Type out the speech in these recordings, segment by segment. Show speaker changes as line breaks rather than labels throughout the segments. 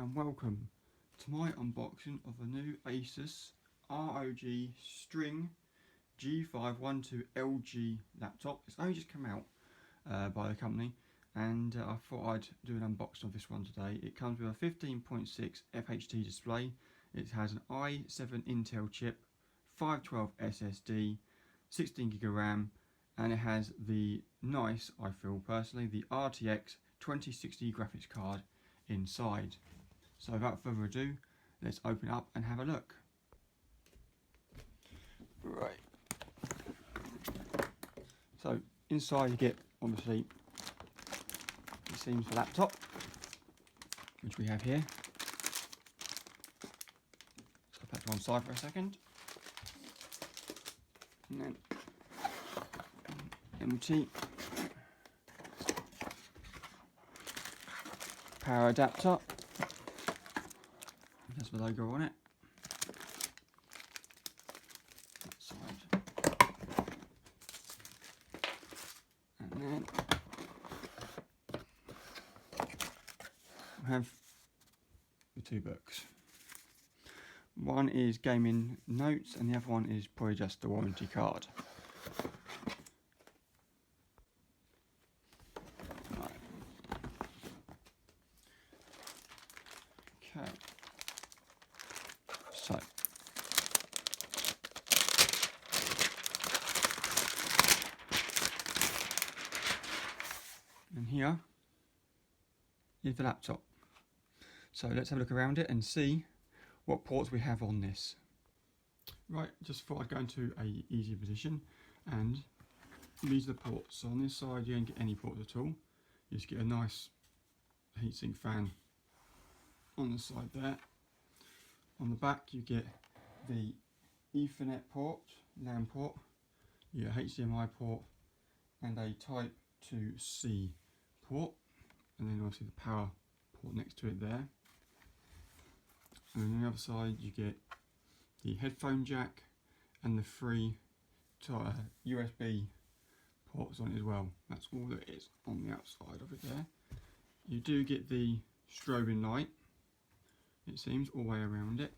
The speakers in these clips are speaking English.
and welcome to my unboxing of a new ASUS ROG STRIX G512LV laptop. It's only just come out by the company, and I thought I'd do an unboxing of this one today. It comes with a 15.6 FHD display. It has an i7 Intel chip, 512 SSD, 16GB RAM, and it has the nice, I feel personally, the RTX 2060 graphics card inside. So without further ado, let's open it up and have a look. Right. So inside you get, obviously, it seems the laptop, which we have here. So I'll put it to one side for a second. And then empty power adapter. There's the logo on it. That side. And then we have the two books. One is gaming notes and the other one is probably just the warranty card. Right. Okay. So and here is the laptop. So let's have a look around it and see what ports we have on this. Right, just thought I'd go into a easier position, and these are the ports. So on this side you don't get any ports at all. You just get a nice heatsink fan on the side there. On the back you get the Ethernet port, LAN port, you get a HDMI port and a Type 2C port, and then obviously the power port next to it there. And on the other side you get the headphone jack and the three USB ports on it as well. That's all that is on the outside of it there. You do get the strobing light, it seems, all the way around it.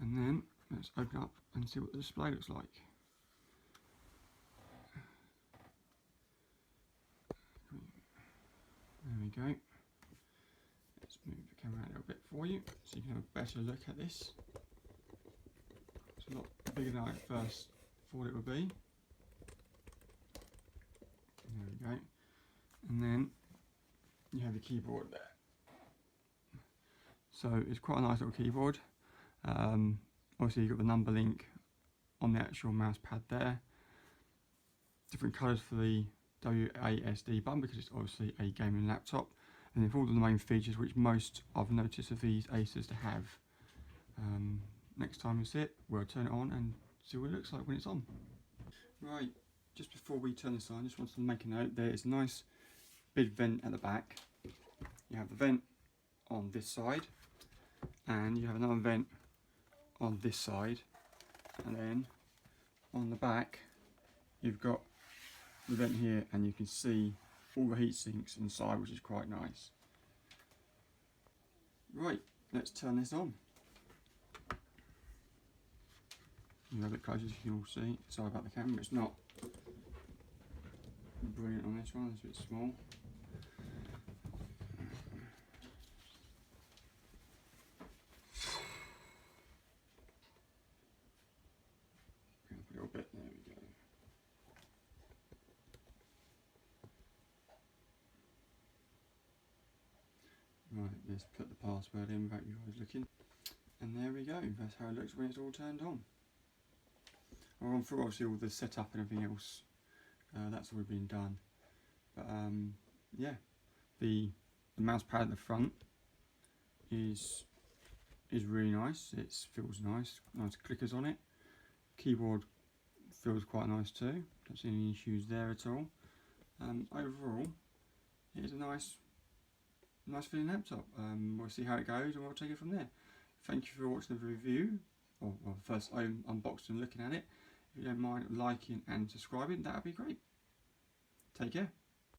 And then let's open up and see what the display looks like. There we go. Let's move the camera a little bit for you so you can have a better look at this. It's a lot bigger than I first thought it would be. There we go. And then you have the keyboard there. So it's quite a nice little keyboard. Obviously you've got the number link on the actual mouse pad there. Different colours for the WASD button because it's obviously a gaming laptop. And then all of the main features which most I've noticed of these ASUS to have. Next time we see it, we'll turn it on and see what it looks like when it's on. Right, just before we turn this on, I just wanted to make a note. There is a nice big vent at the back. You have the vent on this side, and you have another vent on this side, and then on the back you've got the vent here, and you can see all the heat sinks inside, which is quite nice. Right, let's turn this on. A bit closer so you can all see. Sorry about the camera, it's not brilliant on this one, it's a bit small. Bring up a little bit, there we go. Right, let's put the password in without you guys looking. And there we go, that's how it looks when it's all turned on. I've gone through obviously all the setup and everything else, that's already been done. But yeah, the mouse pad at the front is really nice, it feels nice clickers on it. Keyboard feels quite nice too, don't see any issues there at all. Overall, it is a nice feeling laptop. We'll see how it goes and we'll take it from there. Thank you for watching the review, or first unboxing and looking at it. If you don't mind liking and subscribing, that would be great. Take care.